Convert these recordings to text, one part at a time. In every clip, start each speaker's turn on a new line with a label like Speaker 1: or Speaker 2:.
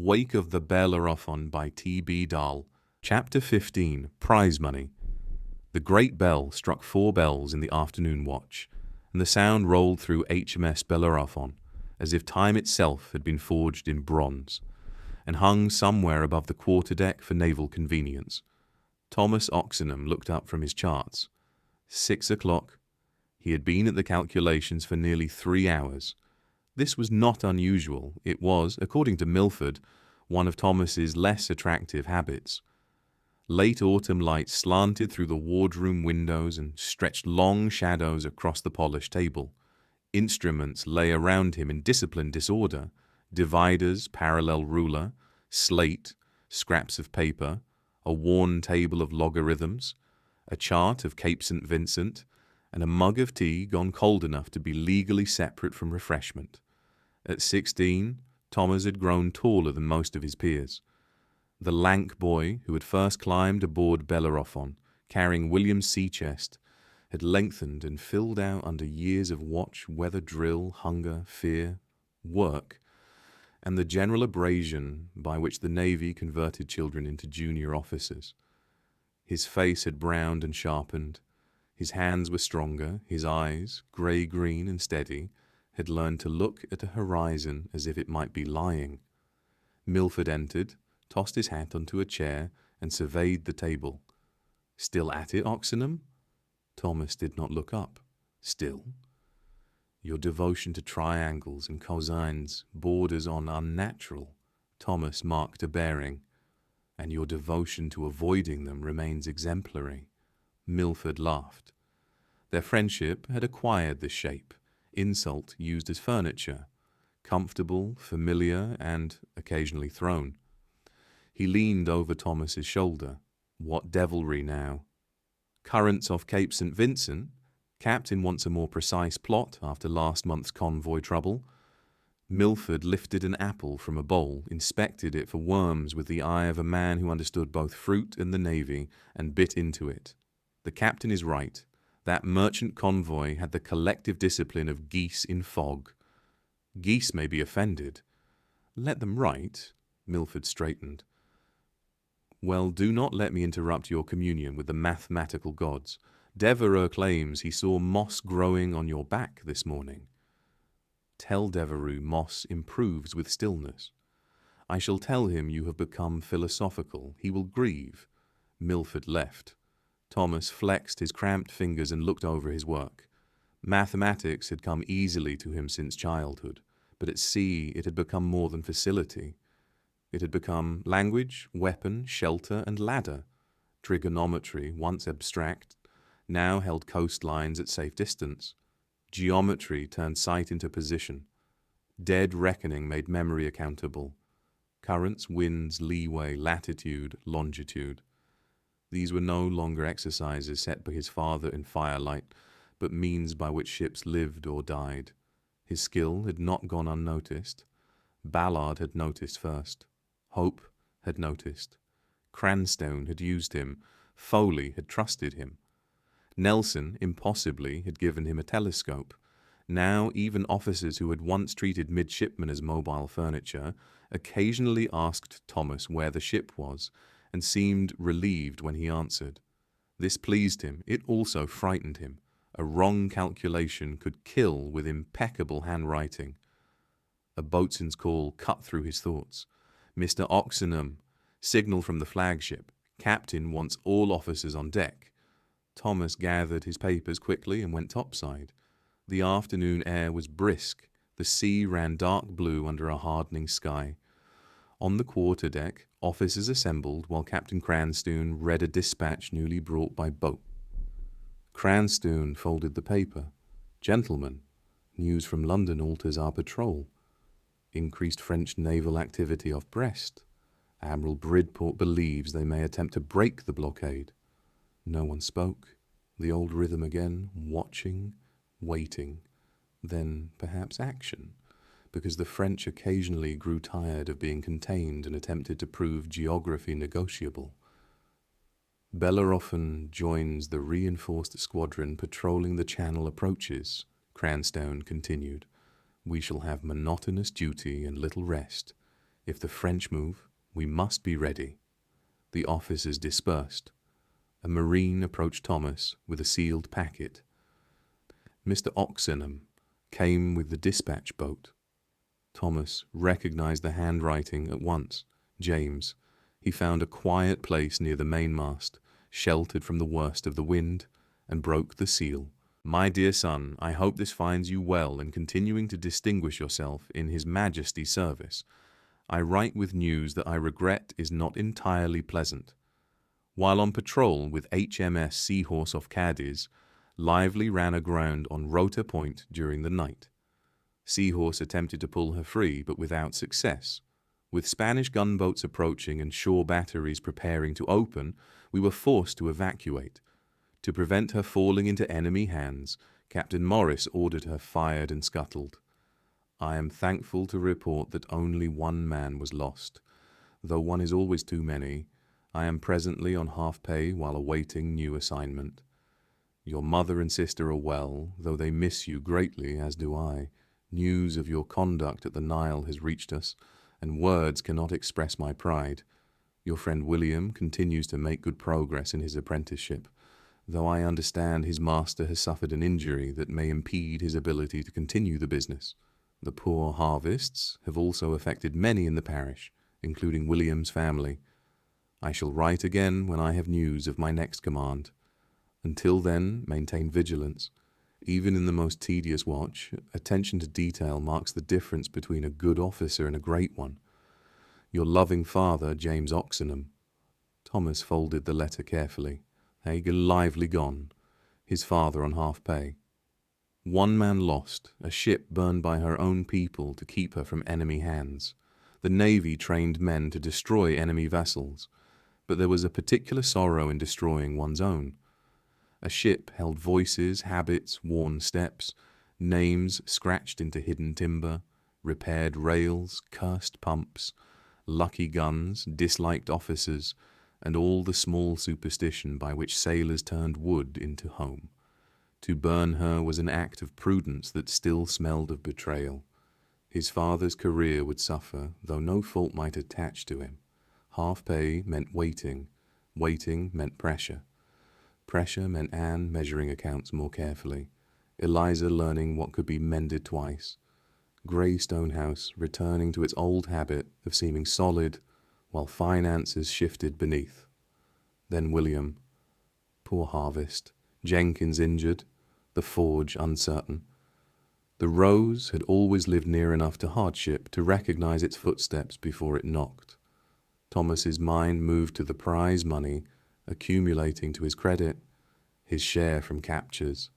Speaker 1: Wake of the Bellerephon by T.B. Dahl. Chapter 15. Prize Money. The great bell struck 4 bells in the afternoon watch, and the sound rolled through HMS Bellerephon, as if time itself had been forged in bronze, and hung somewhere above the quarterdeck for naval convenience. Thomas Oxenham looked up from his charts. 6 o'clock. He had been at the calculations for nearly 3 hours. This was not unusual. It was, according to Milford, one of Thomas's less attractive habits. Late autumn light slanted through the wardroom windows and stretched long shadows across the polished table. Instruments lay around him in disciplined disorder: dividers, parallel ruler, slate, scraps of paper, a worn table of logarithms, a chart of Cape St. Vincent, and a mug of tea gone cold enough to be legally separate from refreshment. At 16, Thomas had grown taller than most of his peers. The lank boy who had first climbed aboard Bellerephon, carrying William's sea chest, had lengthened and filled out under years of watch, weather drill, hunger, fear, work, and the general abrasion by which the Navy converted children into junior officers. His face had browned and sharpened. His hands were stronger. His eyes, grey-green and steady, had learned to look at a horizon as if it might be lying. Milford entered, tossed his hat onto a chair, and surveyed the table. "Still at it, Oxenham?" Thomas did not look up. "Still?" "Your devotion to triangles and cosines borders on unnatural." Thomas marked a bearing. "And your devotion to avoiding them remains exemplary." Milford laughed. Their friendship had acquired this shape: insult used as furniture, comfortable, familiar, and occasionally thrown. He leaned over Thomas's shoulder. "What devilry now?" "Currents off Cape St. Vincent. Captain wants a more precise plot after last month's convoy trouble." Milford lifted an apple from a bowl, inspected it for worms with the eye of a man who understood both fruit and the Navy, and bit into it. "The captain is right. That merchant convoy had the collective discipline of geese in fog." "Geese may be offended." "Let them write." Milford straightened. "Well, do not let me interrupt your communion with the mathematical gods. Devereux claims he saw moss growing on your back this morning." "Tell Devereux moss improves with stillness." "I shall tell him you have become philosophical. He will grieve." Milford left. Thomas flexed his cramped fingers and looked over his work. Mathematics had come easily to him since childhood, but at sea it had become more than facility. It had become language, weapon, shelter, and ladder. Trigonometry, once abstract, now held coastlines at safe distance. Geometry turned sight into position. Dead reckoning made memory accountable. Currents, winds, leeway, latitude, longitude. These were no longer exercises set by his father in firelight, but means by which ships lived or died. His skill had not gone unnoticed. Ballard had noticed first. Hope had noticed. Cranstone had used him. Foley had trusted him. Nelson, impossibly, had given him a telescope. Now even officers who had once treated midshipmen as mobile furniture occasionally asked Thomas where the ship was, and seemed relieved when he answered. This pleased him. It also frightened him. A wrong calculation could kill with impeccable handwriting. A boatswain's call cut through his thoughts. "Mr. Oxenham, signal from the flagship. Captain wants all officers on deck." Thomas gathered his papers quickly and went topside. The afternoon air was brisk. The sea ran dark blue under a hardening sky. On the quarterdeck, officers assembled while Captain Cranstone read a dispatch newly brought by boat. Cranstone folded the paper. "Gentlemen, news from London alters our patrol. Increased French naval activity off Brest. Admiral Bridport believes they may attempt to break the blockade." No one spoke. The old rhythm again, watching, waiting, then perhaps action, because the French occasionally grew tired of being contained and attempted to prove geography negotiable. "Bellerephon joins the reinforced squadron patrolling the Channel approaches," Cranstone continued. "We shall have monotonous duty and little rest. If the French move, we must be ready. The officers dispersed. A marine approached Thomas with a sealed packet. Mr. Oxenham came with the dispatch boat. Thomas recognized the handwriting at once. James. He found a quiet place near the mainmast, sheltered from the worst of the wind, and broke the seal. My dear son, I hope this finds you well and continuing to distinguish yourself in His Majesty's service. I write with news that I regret is not entirely pleasant. While on patrol with HMS Seahorse off Cadiz, Lively ran aground on Rota Point during the night. Seahorse attempted to pull her free, but without success. With Spanish gunboats approaching and shore batteries preparing to open, we were forced to evacuate. To prevent her falling into enemy hands, Captain Morris ordered her fired and scuttled. I am thankful to report that only one man was lost. Though one is always too many, I am presently on half pay while awaiting new assignment. Your mother and sister are well, though they miss you greatly, as do I. News of your conduct at the Nile has reached us, and words cannot express my pride. Your friend William continues to make good progress in his apprenticeship, though I understand his master has suffered an injury that may impede his ability to continue the business. The poor harvests have also affected many in the parish, including William's family. I shall write again when I have news of my next command. Until then, maintain vigilance. Even in the most tedious watch, attention to detail marks the difference between a good officer and a great one. Your loving father, James Oxenham. Thomas folded the letter carefully. Hagen Lively gone, his father on half pay. One man lost, a ship burned by her own people to keep her from enemy hands. The Navy trained men to destroy enemy vessels, but there was a particular sorrow in destroying one's own. A ship held voices, habits, worn steps, names scratched into hidden timber, repaired rails, cursed pumps, lucky guns, disliked officers, and all the small superstition by which sailors turned wood into home. To burn her was an act of prudence that still smelled of betrayal. His father's career would suffer, though no fault might attach to him. Half pay meant waiting. Waiting meant pressure. Pressure meant Anne measuring accounts more carefully, Eliza learning what could be mended twice, Greystone House returning to its old habit of seeming solid while finances shifted beneath. Then William. Poor harvest. Jenkins injured, the forge uncertain. The Rose had always lived near enough to hardship to recognize its footsteps before it knocked. Thomas's mind moved to the prize money accumulating to his credit, his share from captures,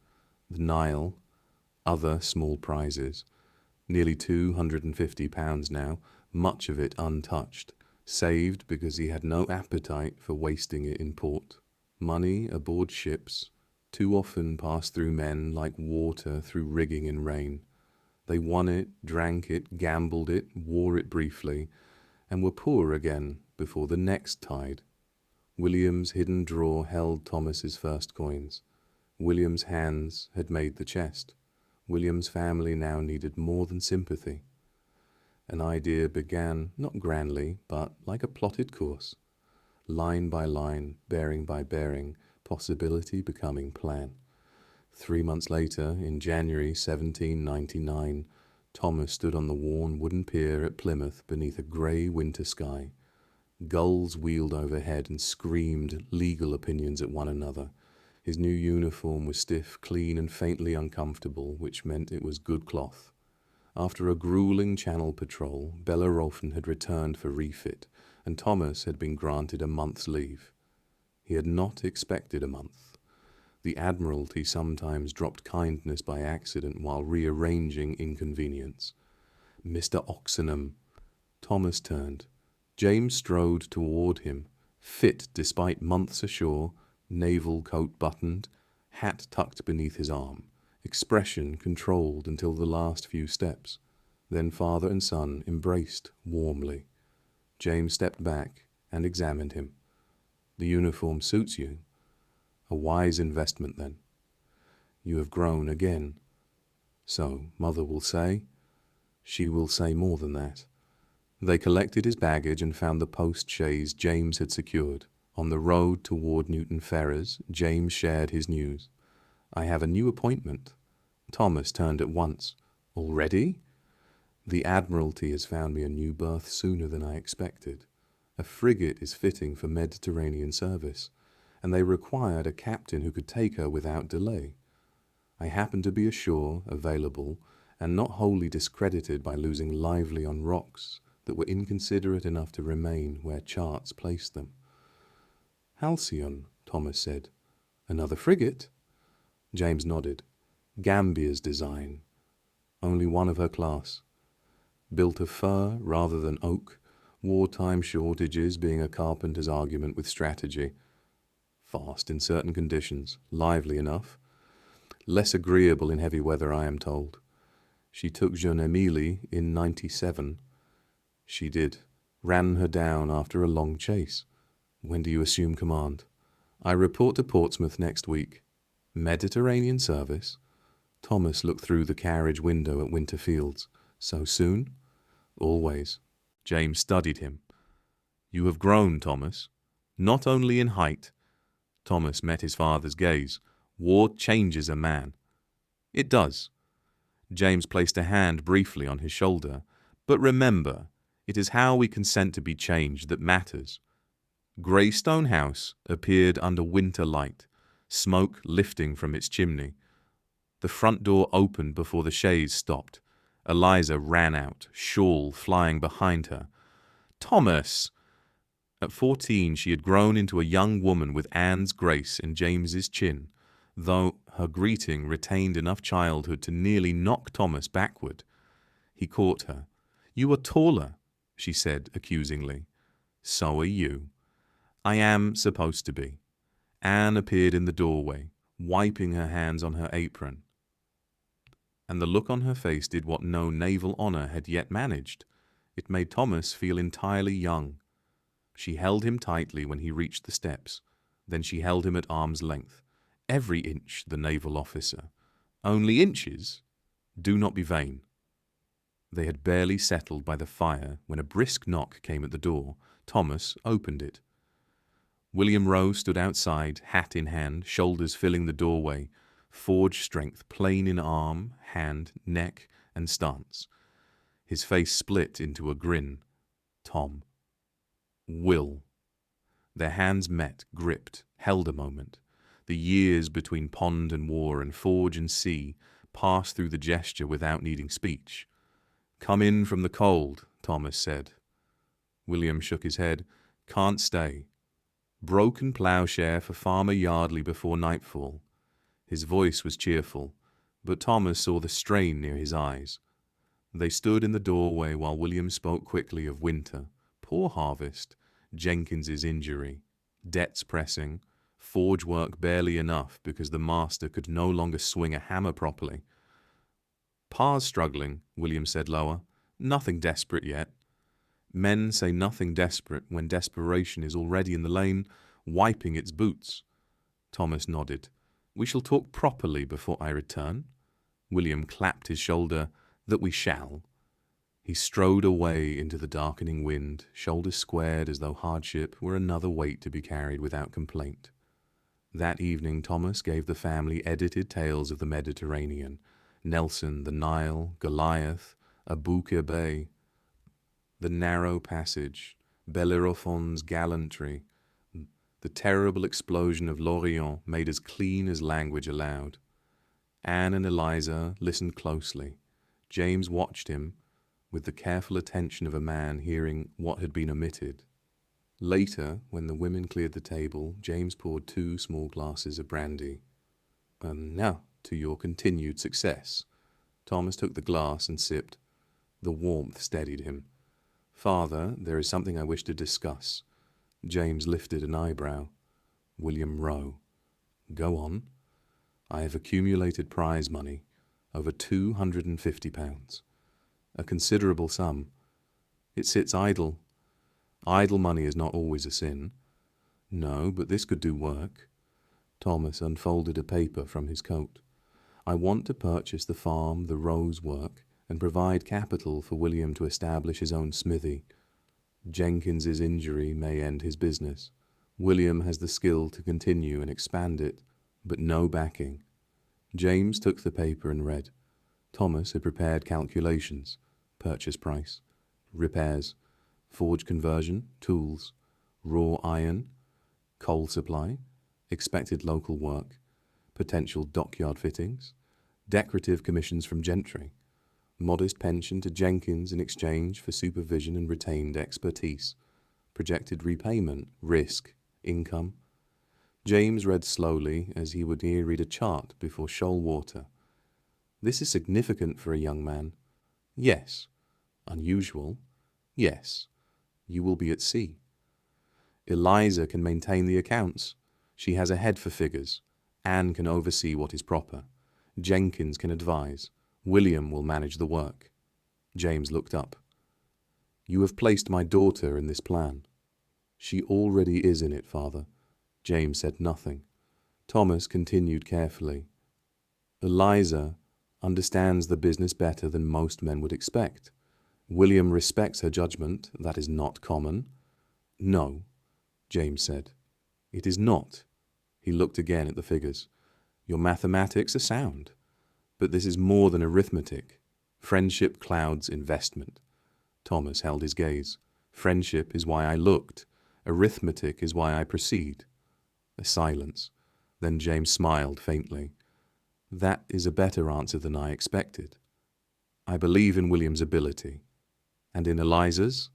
Speaker 1: the Nile, other small prizes, nearly £250 now, much of it untouched, saved because he had no appetite for wasting it in port. Money aboard ships too often passed through men like water through rigging in rain. They won it, drank it, gambled it, wore it briefly, and were poor again before the next tide. William's hidden drawer held Thomas's first coins. William's hands had made the chest. William's family now needed more than sympathy. An idea began, not grandly, but like a plotted course. Line by line, bearing by bearing, possibility becoming plan. 3 months later, in January 1799, Thomas stood on the worn wooden pier at Plymouth beneath a grey winter sky. Gulls wheeled overhead and screamed legal opinions at one another. His new uniform was stiff, clean, and faintly uncomfortable, which meant it was good cloth. After a grueling channel patrol, Bellerephon had returned for refit, and Thomas had been granted a month's leave. He had not expected a month. The Admiralty sometimes dropped kindness by accident while rearranging inconvenience. Mr. Oxenham. Thomas turned. James strode toward him, fit despite months ashore, naval coat buttoned, hat tucked beneath his arm, expression controlled until the last few steps. Then father and son embraced warmly. James stepped back and examined him. The uniform suits you. A wise investment, then. You have grown again. So, mother will say. She will say more than that. They collected his baggage and found the post-chaise James had secured. On the road toward Newton Ferrers, James shared his news. "I have a new appointment." Thomas turned at once. "Already?" "The Admiralty has found me a new berth sooner than I expected. A frigate is fitting for Mediterranean service, and they required a captain who could take her without delay. I happened to be ashore, available, and not wholly discredited by losing lively on rocks that were inconsiderate enough to remain where charts placed them." "Halcyon," Thomas said. "Another frigate?" James nodded. "Gambia's design. Only one of her class. Built of fir rather than oak, wartime shortages being a carpenter's argument with strategy. Fast in certain conditions, lively enough. Less agreeable in heavy weather, I am told. She took Jeune Amélie in '97. She did. Ran her down after a long chase. When do you assume command?" "I report to Portsmouth next week." "Mediterranean service?" Thomas looked through the carriage window at Winterfields. "So soon?" "Always." James studied him. "You have grown, Thomas. Not only in height." Thomas met his father's gaze. "War changes a man." "It does." James placed a hand briefly on his shoulder. "But remember, it is how we consent to be changed that matters." Greystone House appeared under winter light, smoke lifting from its chimney. The front door opened before the chaise stopped. Eliza ran out, shawl flying behind her. "Thomas!" At 14, she had grown into a young woman with Anne's grace and James's chin, though her greeting retained enough childhood to nearly knock Thomas backward. He caught her. "You are taller," she said accusingly. "So are you." "I am supposed to be." Anne appeared in the doorway, wiping her hands on her apron, and the look on her face did what no naval honor had yet managed. It made Thomas feel entirely young. She held him tightly when he reached the steps. Then she held him at arm's length. "Every inch, the naval officer." "Only inches? Do not be vain." They had barely settled by the fire when a brisk knock came at the door. Thomas opened it. William Rowe stood outside, hat in hand, shoulders filling the doorway, forged strength plain in arm, hand, neck, and stance. His face split into a grin. "Tom." "Will." Their hands met, gripped, held a moment. The years between pond and war and forge and sea passed through the gesture without needing speech. "Come in from the cold," Thomas said. William shook his head. "Can't stay." Broken ploughshare for Farmer Yardley before nightfall. His voice was cheerful, but Thomas saw the strain near his eyes. They stood in the doorway while William spoke quickly of winter, poor harvest, Jenkins's injury, debts pressing, forge work barely enough because the master could no longer swing a hammer properly. "Pa's struggling," William said lower. "Nothing desperate yet." Men say nothing desperate when desperation is already in the lane, wiping its boots. Thomas nodded. "We shall talk properly before I return." William clapped his shoulder. "That we shall." He strode away into the darkening wind, shoulders squared as though hardship were another weight to be carried without complaint. That evening Thomas gave the family edited tales of the Mediterranean, Nelson, the Nile, Goliath, Abu Kirbay, the narrow passage, Bellerephon's gallantry, the terrible explosion of Lorient made as clean as language allowed. Anne and Eliza listened closely. James watched him with the careful attention of a man hearing what had been omitted. Later, when the women cleared the table, James poured 2 small glasses of brandy. "Now, to your continued success." Thomas took the glass and sipped. The warmth steadied him. "Father, there is something I wish to discuss." James lifted an eyebrow. William Rowe. "Go on." "I have accumulated prize money, over £250. A considerable sum. It sits idle. Idle money is not always a sin." "No, but this could do work." Thomas unfolded a paper from his coat. "I want to purchase the farm the Rows work and provide capital for William to establish his own smithy. Jenkins's injury may end his business. William has the skill to continue and expand it, but no backing. James took the paper and read. Thomas had prepared calculations: purchase price, repairs, forge conversion, tools, raw iron, coal supply, expected local work, potential dockyard fittings, decorative commissions from gentry, modest pension to Jenkins in exchange for supervision and retained expertise, projected repayment, risk, income. James read slowly as he would read a chart before shoal water. This is significant for a young man. Yes. Unusual. Yes. You will be at sea. Eliza can maintain the accounts. She has a head for figures. Anne can oversee what is proper. Jenkins can advise. William will manage the work. James looked up. You have placed my daughter in this plan. She already is in it, Father. James said nothing. Thomas continued carefully. Eliza understands the business better than most men would expect. William respects her judgment. That is not common. No, James said. It is not. He looked again at the figures. Your mathematics are sound. But this is more than arithmetic. Friendship clouds investment. Thomas held his gaze. Friendship is why I looked. Arithmetic is why I proceed. A silence. Then James smiled faintly. That is a better answer than I expected. I believe in William's ability. And in Eliza's?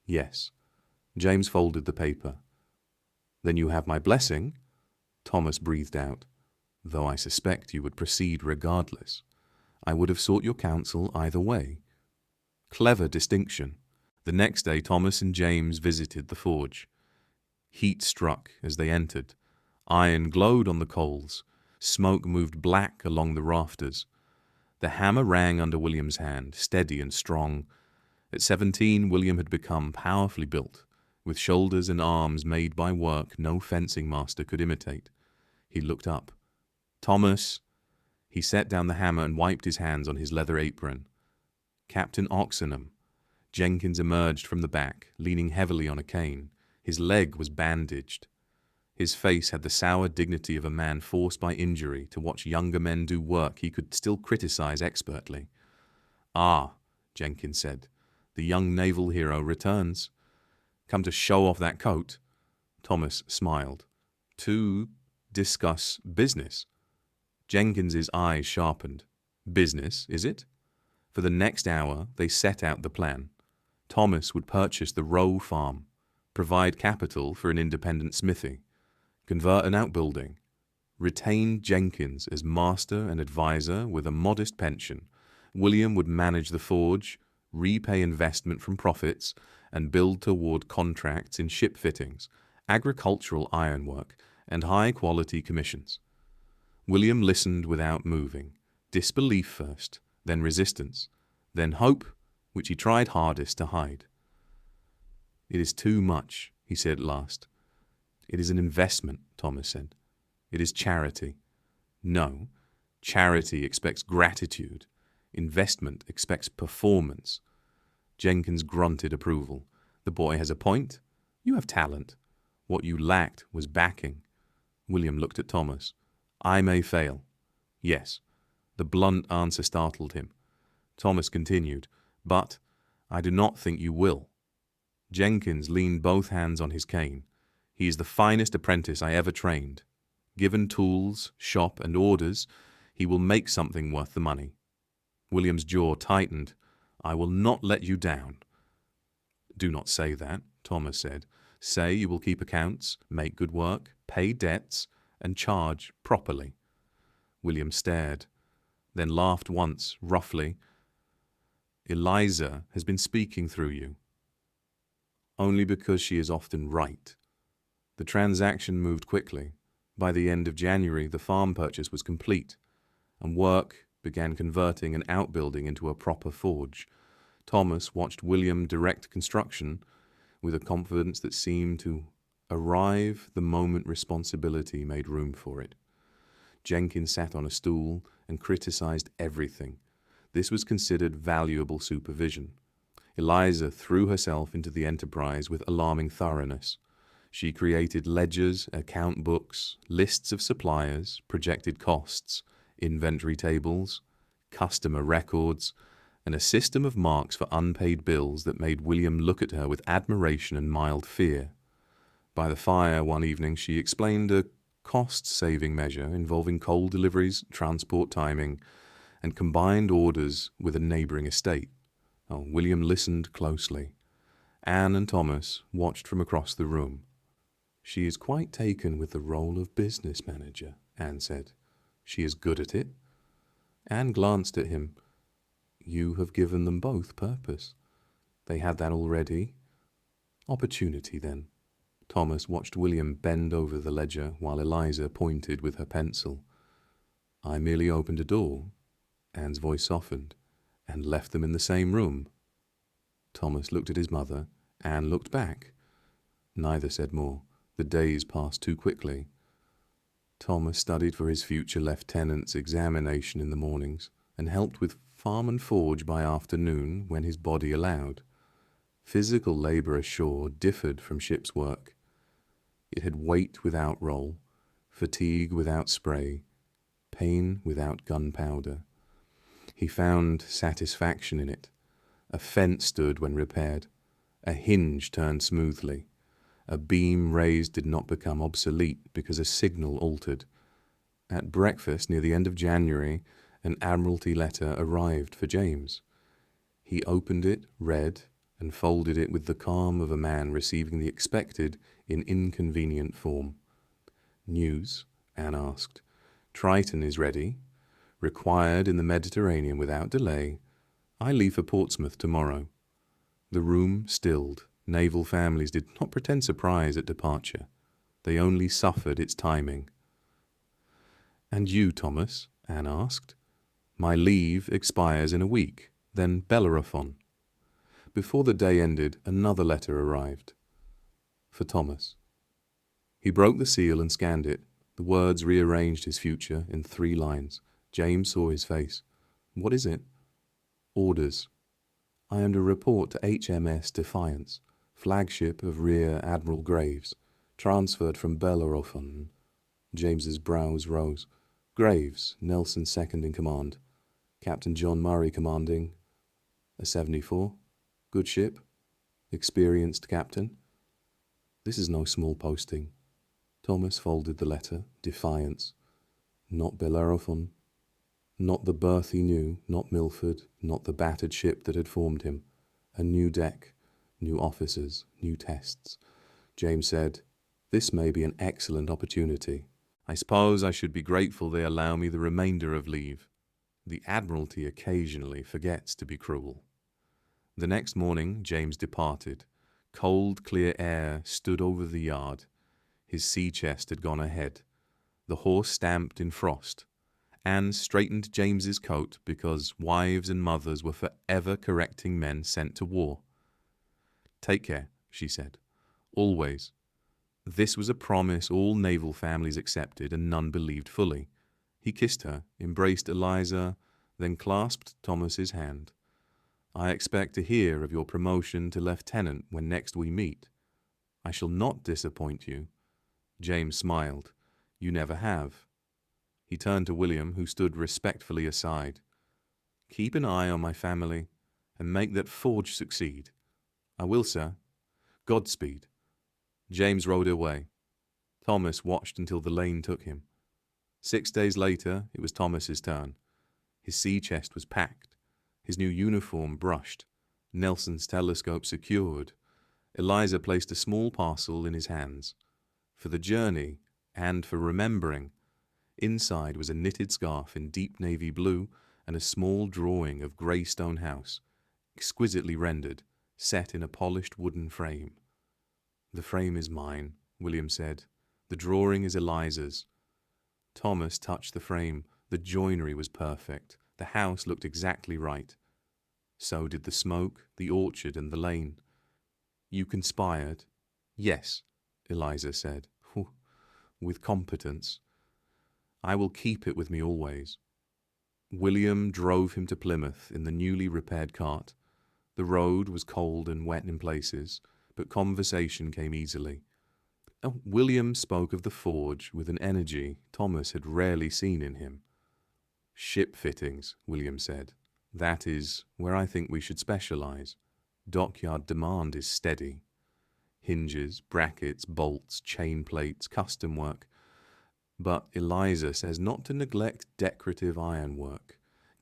Speaker 1: Yes. James folded the paper. Then you have my blessing? Thomas breathed out. Though I suspect you would proceed regardless. I would have sought your counsel either way. Clever distinction. The next day Thomas and James visited the forge. Heat struck as they entered. Iron glowed on the coals. Smoke moved black along the rafters. The hammer rang under William's hand, steady and strong. At 17, William had become powerfully built, with shoulders and arms made by work no fencing master could imitate. He looked up. Thomas! He set down the hammer and wiped his hands on his leather apron. Captain Oxenham. Jenkins emerged from the back, leaning heavily on a cane. His leg was bandaged. His face had the sour dignity of a man forced by injury to watch younger men do work he could still criticize expertly. Ah, Jenkins said, the young naval hero returns. Come to show off that coat? Thomas smiled. To discuss business. Jenkins's eyes sharpened. Business, is it? For the next hour, they set out the plan. Thomas would purchase the Row farm, provide capital for an independent smithy, convert an outbuilding, retain Jenkins as master and advisor with a modest pension. William would manage the forge, repay investment from profits, and build toward contracts in ship fittings, agricultural ironwork, and high-quality commissions. William listened without moving. Disbelief first, then resistance, then hope, which he tried hardest to hide. It is too much, he said at last. It is an investment, Thomas said. It is charity. No, charity expects gratitude. Investment expects performance. Jenkins grunted approval. The boy has a point. You have talent. What you lacked was backing. William looked at Thomas. I may fail. Yes. The blunt answer startled him. Thomas continued, but I do not think you will. Jenkins leaned both hands on his cane. He is the finest apprentice I ever trained. Given tools, shop, and orders, he will make something worth the money. William's jaw tightened. I will not let you down. Do not say that, Thomas said. Say you will keep accounts, make good work, pay debts, and charge properly. William stared, then laughed once, roughly. Eliza has been speaking through you. Only because she is often right. The transaction moved quickly. By the end of January, the farm purchase was complete, and work began converting an outbuilding into a proper forge. Thomas watched William direct construction with a confidence that seemed to arrive the moment responsibility made room for it. Jenkins sat on a stool and criticized everything. This was considered valuable supervision. Eliza threw herself into the enterprise with alarming thoroughness. She created ledgers, account books, lists of suppliers, projected costs, inventory tables, customer records, and a system of marks for unpaid bills that made William look at her with admiration and mild fear. By the fire one evening, she explained a cost-saving measure involving coal deliveries, transport timing, and combined orders with a neighbouring estate. William listened closely. Anne and Thomas watched from across the room. "She is quite taken with the role of business manager," Anne said. "She is good at it." Anne glanced at him. "You have given them both purpose. They had that already. Opportunity, then." Thomas watched William bend over the ledger while Eliza pointed with her pencil. "I merely opened a door," Anne's voice softened, "and left them in the same room." Thomas looked at his mother. Anne looked back. Neither said more. The days passed too quickly. Thomas studied for his future lieutenant's examination in the mornings and helped with farm and forge by afternoon when his body allowed. Physical labour ashore differed from ship's work. It had weight without roll, fatigue without spray, pain without gunpowder. He found satisfaction in it. A fence stood when repaired. A hinge turned smoothly. A beam raised did not become obsolete because a signal altered. At breakfast near the end of January, an Admiralty letter arrived for James. He opened it, read, and folded it with the calm of a man receiving the expected in inconvenient form. "News?" Anne asked. "Triton is ready. Required in the Mediterranean without delay. I leave for Portsmouth tomorrow." The room stilled. Naval families did not pretend surprise at departure. They only suffered its timing. "And you, Thomas?" Anne asked. "My leave expires in a week, then Bellerephon." Before the day ended, another letter arrived. For Thomas. He broke the seal and scanned it. The words rearranged his future in 3 lines. James saw his face. "What is it?" "Orders. I am to report to HMS Defiance, flagship of Rear Admiral Graves, transferred from Bellerephon." James's brows rose. "Graves, Nelson's second in command. Captain John Murray commanding. A 74. Good ship. Experienced captain. This is no small posting." Thomas folded the letter. Defiance. Not Bellerephon. Not the berth he knew, not Milford, not the battered ship that had formed him. A new deck, new officers, new tests. James said, "This may be an excellent opportunity. I suppose I should be grateful they allow me the remainder of leave. The Admiralty occasionally forgets to be cruel." The next morning James departed. Cold, clear air stood over the yard. His sea chest had gone ahead. The horse stamped in frost. Anne straightened James's coat because wives and mothers were forever correcting men sent to war. "Take care," she said. "Always." This was a promise all naval families accepted and none believed fully. He kissed her, embraced Eliza, then clasped Thomas's hand. "I expect to hear of your promotion to lieutenant when next we meet. I shall not disappoint you." James smiled. "You never have." He turned to William, who stood respectfully aside. "Keep an eye on my family and make that forge succeed." "I will, sir." "Godspeed." James rode away. Thomas watched until the lane took him. 6 days later, it was Thomas's turn. His sea chest was packed, his new uniform brushed, Nelson's telescope secured. Eliza placed a small parcel in his hands. For the journey and for remembering, inside was a knitted scarf in deep navy blue and a small drawing of Greystone House, exquisitely rendered, set in a polished wooden frame. "The frame is mine," William said. "The drawing is Eliza's." Thomas touched the frame. The joinery was perfect. The house looked exactly right. So did the smoke, the orchard, and the lane. "You conspired?" "Yes," Eliza said, "with competence. I will keep it with me always." William drove him to Plymouth in the newly repaired cart. The road was cold and wet in places, but conversation came easily. William spoke of the forge with an energy Thomas had rarely seen in him. "Ship fittings," William said. "That is where I think we should specialize. Dockyard demand is steady. Hinges, brackets, bolts, chain plates, custom work. But Eliza says not to neglect decorative ironwork,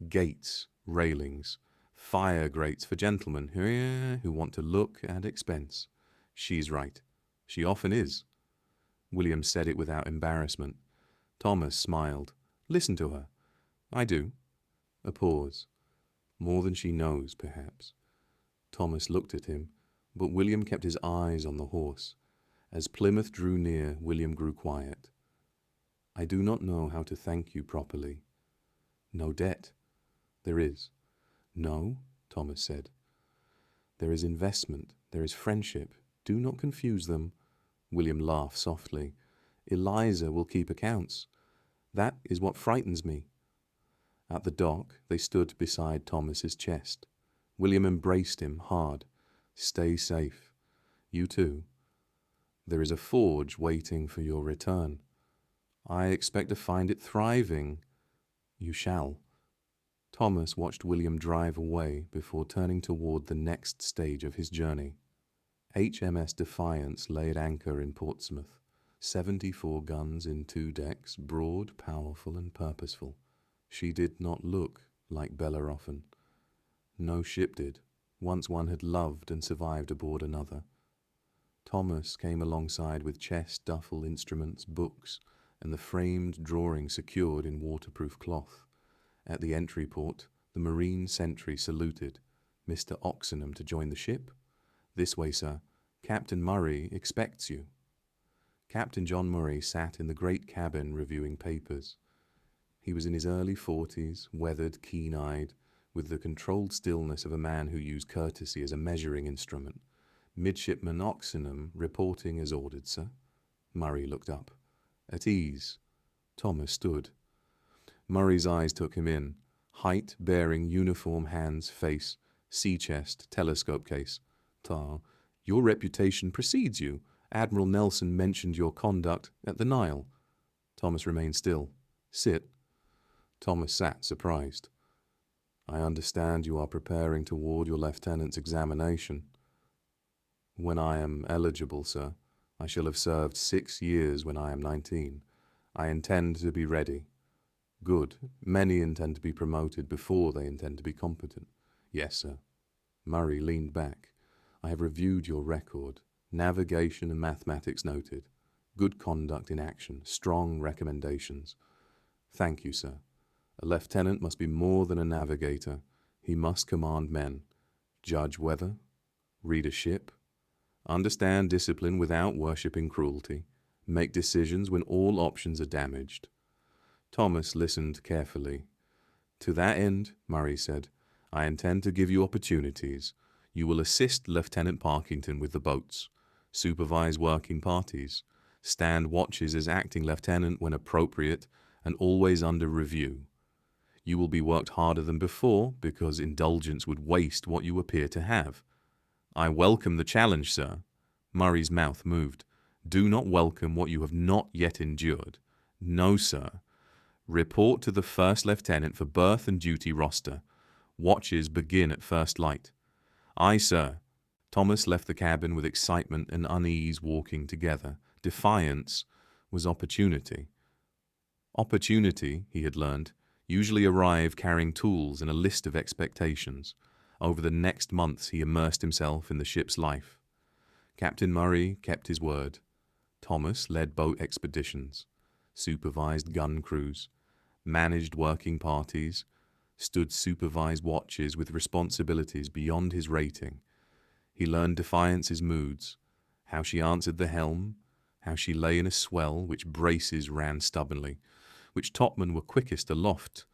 Speaker 1: gates, railings, fire grates for gentlemen who want to look at expense. She's right. She often is." William said it without embarrassment. Thomas smiled. "Listen to her." "I do." A pause. "More than she knows, perhaps." Thomas looked at him, but William kept his eyes on the horse. As Plymouth drew near, William grew quiet. "I do not know how to thank you properly." "No debt." "There is." "No," Thomas said. "There is investment. There is friendship. Do not confuse them." William laughed softly. "Eliza will keep accounts. That is what frightens me." At the dock, they stood beside Thomas's chest. William embraced him hard. "Stay safe. You too. There is a forge waiting for your return. I expect to find it thriving." "You shall." Thomas watched William drive away before turning toward the next stage of his journey. HMS Defiance lay at anchor in Portsmouth, 74 guns in 2 decks, broad, powerful, and purposeful. She did not look like Bellerephon. No ship did, once one had loved and survived aboard another. Thomas came alongside with chest, duffel, instruments, books, and the framed drawing secured in waterproof cloth. At the entry port, the marine sentry saluted. "Mr. Oxenham to join the ship?" "This way, sir. Captain Murray expects you." Captain John Murray sat in the great cabin reviewing papers. He was in his early 40s, weathered, keen-eyed, with the controlled stillness of a man who used courtesy as a measuring instrument. "Midshipman Oxenham reporting as ordered, sir." Murray looked up. "At ease." Thomas stood. Murray's eyes took him in. Height, bearing, uniform, hands, face, sea chest, telescope case. "Tar, your reputation precedes you. Admiral Nelson mentioned your conduct at the Nile." Thomas remained still. "Sit." Thomas sat, surprised. "I understand you are preparing toward your lieutenant's examination." "When I am eligible, sir. I shall have served 6 years when I am 19. I intend to be ready." "Good. Many intend to be promoted before they intend to be competent." "Yes, sir." Murray leaned back. "I have reviewed your record. Navigation and mathematics noted. Good conduct in action. Strong recommendations." "Thank you, sir. A lieutenant must be more than a navigator. He must command men, judge weather, read a ship, understand discipline without worshipping cruelty, make decisions when all options are damaged." Thomas listened carefully. "To that end," Murray said, "I intend to give you opportunities. You will assist Lieutenant Parkington with the boats, supervise working parties, stand watches as acting lieutenant when appropriate, and always under review. You will be worked harder than before because indulgence would waste what you appear to have." "I welcome the challenge, sir." Murray's mouth moved. "Do not welcome what you have not yet endured." "No, sir." "Report to the first lieutenant for berth and duty roster. Watches begin at first light." "Aye, sir." Thomas left the cabin with excitement and unease walking together. Defiance was opportunity. Opportunity, he had learned, usually arrived carrying tools and a list of expectations. Over the next months he immersed himself in the ship's life. Captain Murray kept his word. Thomas led boat expeditions, supervised gun crews, managed working parties, stood supervised watches with responsibilities beyond his rating. He learned Defiance's moods, how she answered the helm, how she lay in a swell which braces ran stubbornly, which topmen were quickest aloft,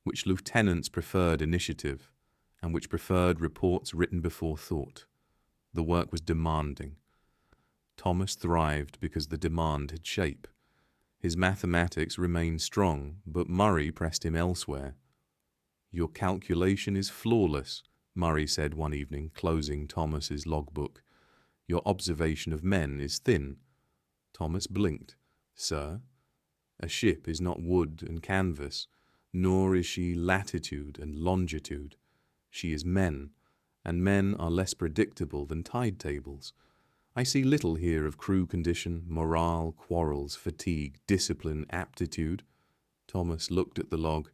Speaker 1: which lieutenants preferred initiative, and which preferred reports written before thought. The work was demanding. Thomas thrived because the demand had shape. His mathematics remained strong, but Murray pressed him elsewhere. "Your calculation is flawless," Murray said one evening, closing Thomas's logbook. "Your observation of men is thin." Thomas blinked. "Sir, a ship is not wood and canvas, nor is she latitude and longitude. She is men, and men are less predictable than tide tables. I see little here of crew condition, morale, quarrels, fatigue, discipline, aptitude." Thomas looked at the log.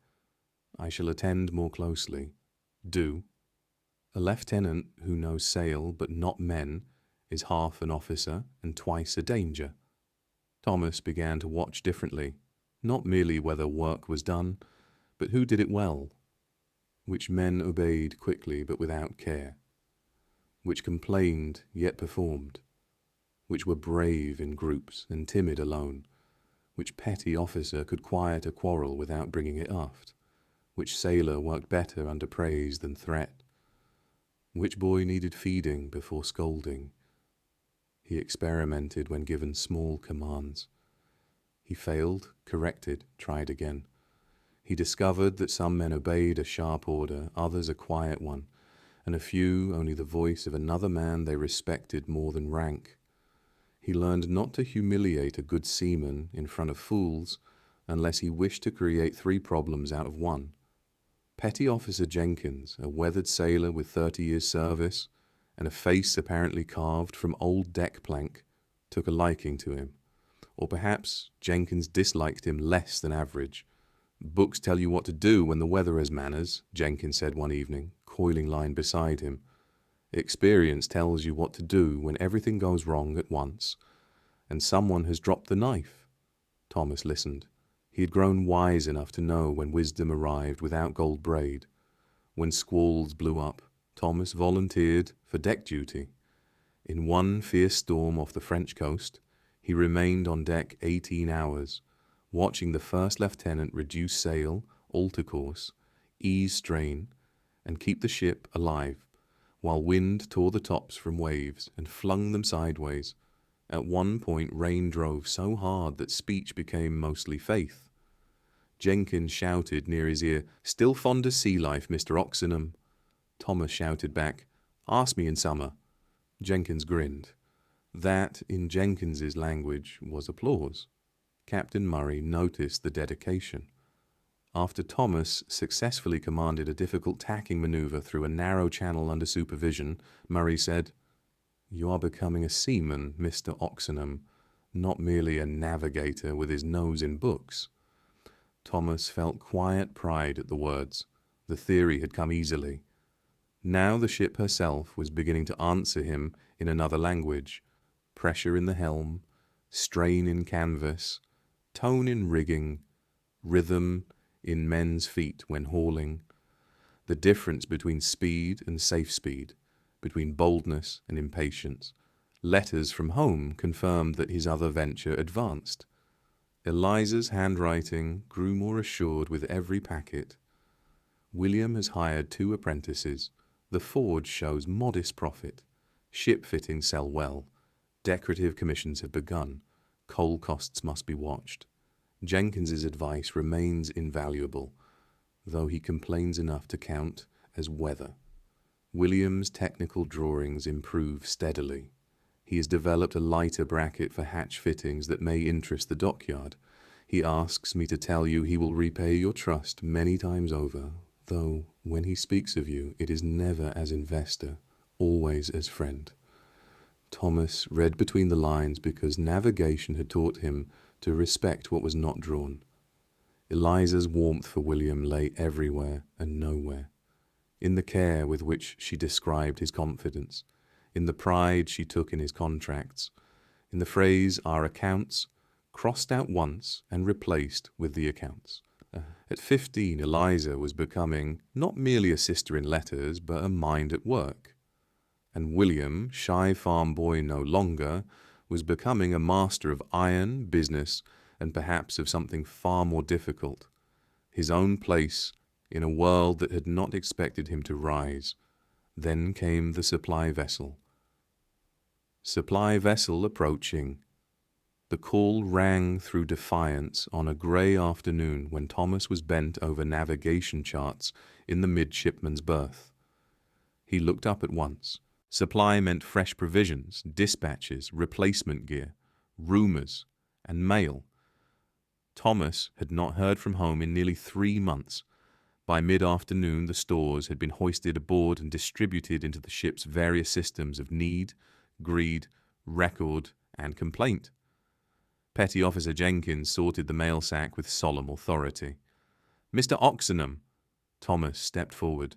Speaker 1: "I shall attend more closely." "Do." "A lieutenant who knows sail but not men is half an officer and twice a danger." Thomas began to watch differently, not merely whether work was done, but who did it well, which men obeyed quickly but without care, which complained yet performed, which were brave in groups and timid alone, which petty officer could quiet a quarrel without bringing it aft, which sailor worked better under praise than threat, which boy needed feeding before scolding. He experimented when given small commands. He failed, corrected, tried again. He discovered that some men obeyed a sharp order, others a quiet one, and a few only the voice of another man they respected more than rank. He learned not to humiliate a good seaman in front of fools unless he wished to create 3 problems out of 1. Petty Officer Jenkins, a weathered sailor with 30 years' service and a face apparently carved from old deck plank, took a liking to him. Or perhaps Jenkins disliked him less than average. "Books tell you what to do when the weather has manners," Jenkins said one evening, coiling line beside him. "Experience tells you what to do when everything goes wrong at once, and someone has dropped the knife." Thomas listened. He had grown wise enough to know when wisdom arrived without gold braid. When squalls blew up, Thomas volunteered for deck duty. In one fierce storm off the French coast, he remained on deck 18 hours, watching the first lieutenant reduce sail, alter course, ease strain, and keep the ship alive, while wind tore the tops from waves and flung them sideways. At one point rain drove so hard that speech became mostly faith. Jenkins shouted near his ear, "Still fond of sea life, Mr. Oxenham?" Thomas shouted back, "Ask me in summer." Jenkins grinned. That, in Jenkins's language, was applause. Captain Murray noticed the dedication. After Thomas successfully commanded a difficult tacking maneuver through a narrow channel under supervision, Murray said, "You are becoming a seaman, Mr. Oxenham, not merely a navigator with his nose in books." Thomas felt quiet pride at the words. The theory had come easily. Now the ship herself was beginning to answer him in another language. Pressure in the helm, strain in canvas, tone in rigging, rhythm in men's feet when hauling, the difference between speed and safe speed, between boldness and impatience. Letters from home confirmed that his other venture advanced. Eliza's handwriting grew more assured with every packet. William has hired 2 apprentices. The forge shows modest profit. Ship fittings sell well. Decorative commissions have begun. Coal costs must be watched. Jenkins's advice remains invaluable, though he complains enough to count as weather. William's technical drawings improve steadily. He has developed a lighter bracket for hatch fittings that may interest the dockyard. He asks me to tell you he will repay your trust many times over, though when he speaks of you, it is never as investor, always as friend. Thomas read between the lines because navigation had taught him to respect what was not drawn. Eliza's warmth for William lay everywhere and nowhere, in the care with which she described his confidence, in the pride she took in his contracts, in the phrase "our accounts," crossed out once and replaced with the accounts. At 15, Eliza was becoming not merely a sister in letters, but a mind at work. And William, shy farm boy no longer, was becoming a master of iron, business, and perhaps of something far more difficult, his own place in a world that had not expected him to rise. Then came the supply vessel. Supply vessel approaching. The call rang through Defiance on a grey afternoon when Thomas was bent over navigation charts in the midshipman's berth. He looked up at once. Supply meant fresh provisions, dispatches, replacement gear, rumours, and mail. Thomas had not heard from home in nearly 3 months. By mid-afternoon, the stores had been hoisted aboard and distributed into the ship's various systems of need, greed, record, and complaint. Petty Officer Jenkins sorted the mail sack with solemn authority. "Mr. Oxenham." Thomas stepped forward.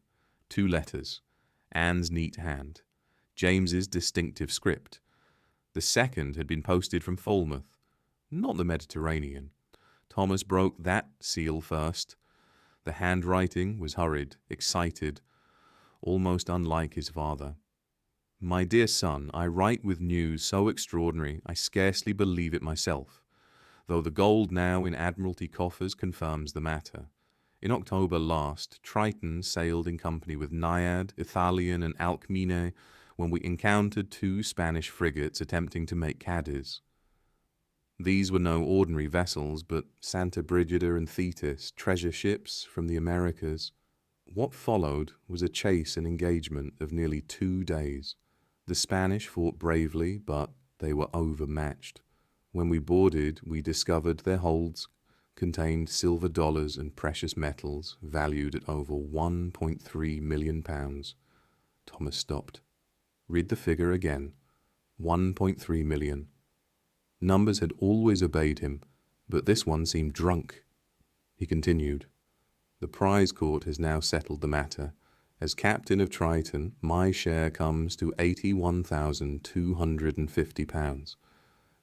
Speaker 1: 2 letters. Anne's neat hand. James's distinctive script. The second had been posted from Falmouth, not the Mediterranean. Thomas broke that seal first. The handwriting was hurried, excited, almost unlike his father. "My dear son, I write with news so extraordinary I scarcely believe it myself, though the gold now in Admiralty coffers confirms the matter. In October last, Triton sailed in company with Naiad, Ithalian, and Alcmene when we encountered 2 Spanish frigates attempting to make Cadiz. These were no ordinary vessels, but Santa Brigida and Thetis, treasure ships from the Americas. What followed was a chase and engagement of nearly 2 days. The Spanish fought bravely, but they were overmatched. When we boarded, we discovered their holds contained silver dollars and precious metals valued at over £1.3 million. Thomas stopped. "Read the figure again. 1.3 million. Numbers had always obeyed him, but this one seemed drunk. He continued, "The prize court has now settled the matter. As captain of Triton, my share comes to £81,250.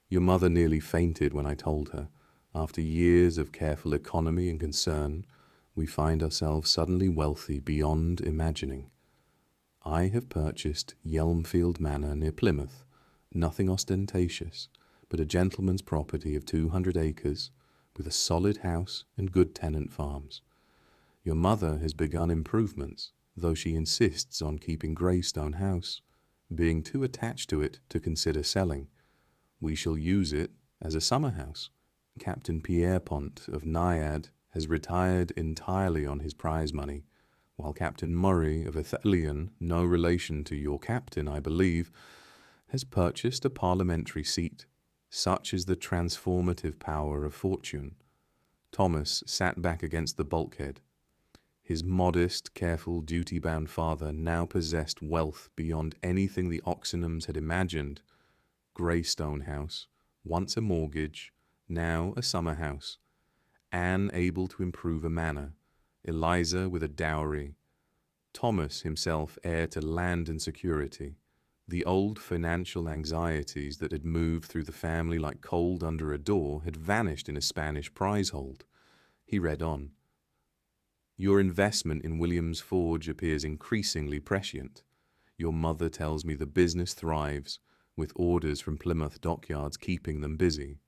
Speaker 1: Your mother nearly fainted when I told her. After years of careful economy and concern, we find ourselves suddenly wealthy beyond imagining. I have purchased Yelmfield Manor near Plymouth, nothing ostentatious, but a gentleman's property of 200 acres, with a solid house and good tenant farms. Your mother has begun improvements, though she insists on keeping Greystone House, being too attached to it to consider selling. We shall use it as a summer house. Captain Pierpont of Naiad has retired entirely on his prize money, while Captain Murray of Ithalian, no relation to your captain, I believe, has purchased a parliamentary seat. Such is the transformative power of fortune." Thomas sat back against the bulkhead. His modest, careful, duty-bound father now possessed wealth beyond anything the Oxenhams had imagined. Greystone House, once a mortgage, now a summer house. Anne able to improve a manor. Eliza with a dowry. Thomas himself heir to land and security. The old financial anxieties that had moved through the family like cold under a door had vanished in a Spanish prize hold. He read on. "Your investment in William's Forge appears increasingly prescient. Your mother tells me the business thrives, with orders from Plymouth dockyards keeping them busy.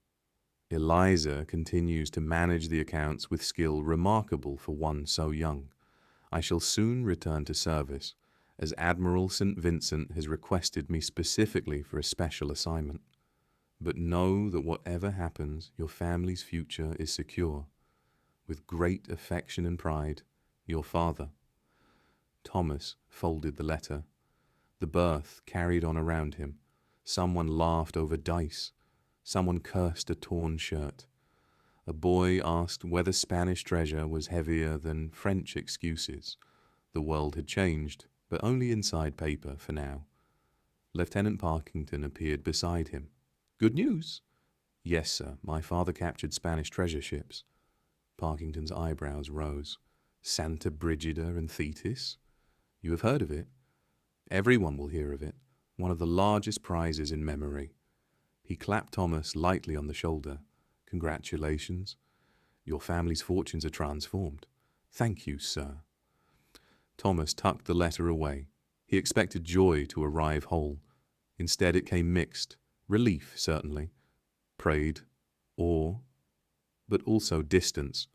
Speaker 1: Eliza continues to manage the accounts with skill remarkable for one so young. I shall soon return to service, as Admiral St. Vincent has requested me specifically for a special assignment. But know that whatever happens, your family's future is secure. With great affection and pride, your father." Thomas folded the letter. The berth carried on around him. Someone laughed over dice. Someone cursed a torn shirt. A boy asked whether Spanish treasure was heavier than French excuses. The world had changed, but only inside paper for now. Lieutenant Parkington appeared beside him. "Good news?" "Yes, sir. My father captured Spanish treasure ships." Parkington's eyebrows rose. "Santa Brigida and Thetis? You have heard of it?" "Everyone will hear of it. One of the largest prizes in memory." He clapped Thomas lightly on the shoulder. "Congratulations. Your family's fortunes are transformed." "Thank you, sir." Thomas tucked the letter away. He expected joy to arrive whole. Instead it came mixed. Relief, certainly. Prayed. Awe. But also distance.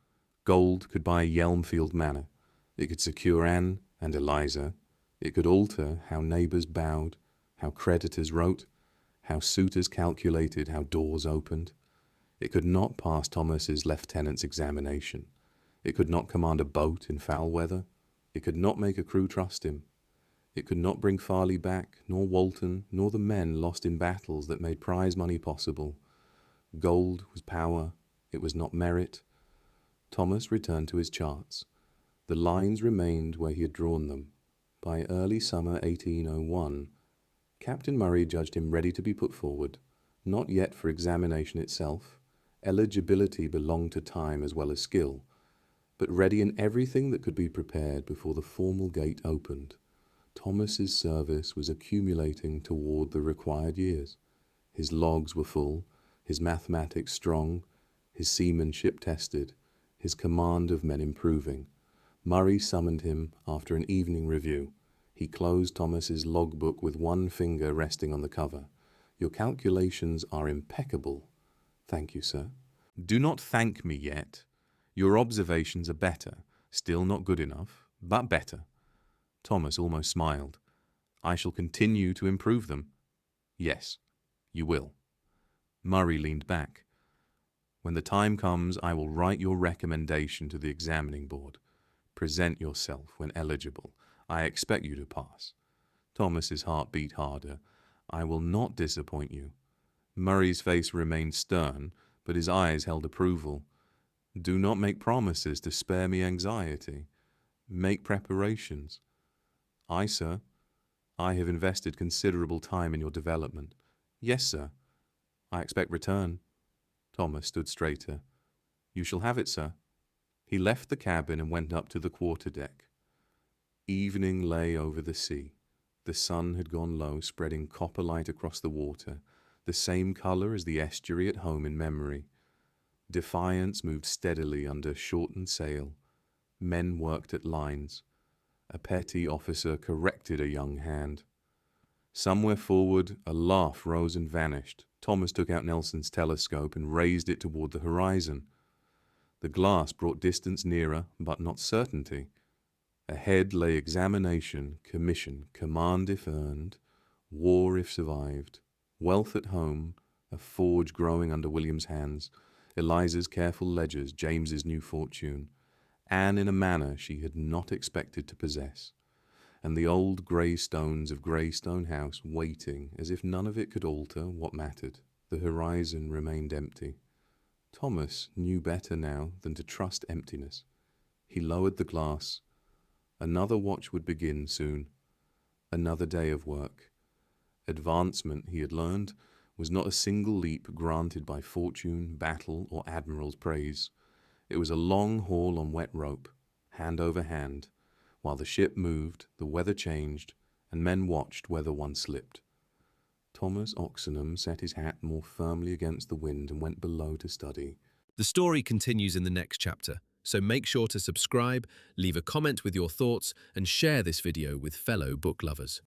Speaker 1: Gold could buy Yelmfield Manor. It could secure Anne and Eliza. It could alter how neighbours bowed, how creditors wrote, how suitors calculated, how doors opened. It could not pass Thomas's lieutenant's examination. It could not command a boat in foul weather. It could not make a crew trust him. It could not bring Farley back, nor Walton, nor the men lost in battles that made prize money possible. Gold was power. It was not merit. Thomas returned to his charts. The lines remained where he had drawn them. By early summer 1801, Captain Murray judged him ready to be put forward, not yet for examination itself. Eligibility belonged to time as well as skill, but ready in everything that could be prepared before the formal gate opened. Thomas's service was accumulating toward the required years. His logs were full, his mathematics strong, his seamanship tested, his command of men improving. Murray summoned him after an evening review. He closed Thomas's logbook with one finger resting on the cover. "Your calculations are impeccable." "Thank you, sir." "Do not thank me yet. Your observations are better. Still not good enough, but better." Thomas almost smiled. "I shall continue to improve them." "Yes, you will." Murray leaned back. "When the time comes, I will write your recommendation to the examining board. Present yourself when eligible. I expect you to pass." Thomas's heart beat harder. "I will not disappoint you." Murray's face remained stern, but his eyes held approval. "Do not make promises to spare me anxiety. Make preparations." "Aye, sir. I have invested considerable time in your development." "Yes, sir. I expect return." Thomas stood straighter. "You shall have it, sir." He left the cabin and went up to the quarterdeck. Evening lay over the sea. The sun had gone low, spreading copper light across the water, the same color as the estuary at home in memory. Defiance moved steadily under shortened sail. Men worked at lines. A petty officer corrected a young hand. Somewhere forward, a laugh rose and vanished. Thomas took out Nelson's telescope and raised it toward the horizon. The glass brought distance nearer, but not certainty. Ahead lay examination, commission, command if earned, war if survived, wealth at home, a forge growing under William's hands, Eliza's careful ledgers, James's new fortune, Anne in a manner she had not expected to possess, and the old grey stones of Greystone House waiting as if none of it could alter what mattered. The horizon remained empty. Thomas knew better now than to trust emptiness. He lowered the glass. Another watch would begin soon. Another day of work. Advancement, he had learned, was not a single leap granted by fortune, battle, or admiral's praise. It was a long haul on wet rope, hand over hand, while the ship moved, the weather changed, and men watched whether one slipped. Thomas Oxenham set his hat more firmly against the wind and went below to study.
Speaker 2: The story continues in the next chapter, so make sure to subscribe, leave a comment with your thoughts, and share this video with fellow book lovers.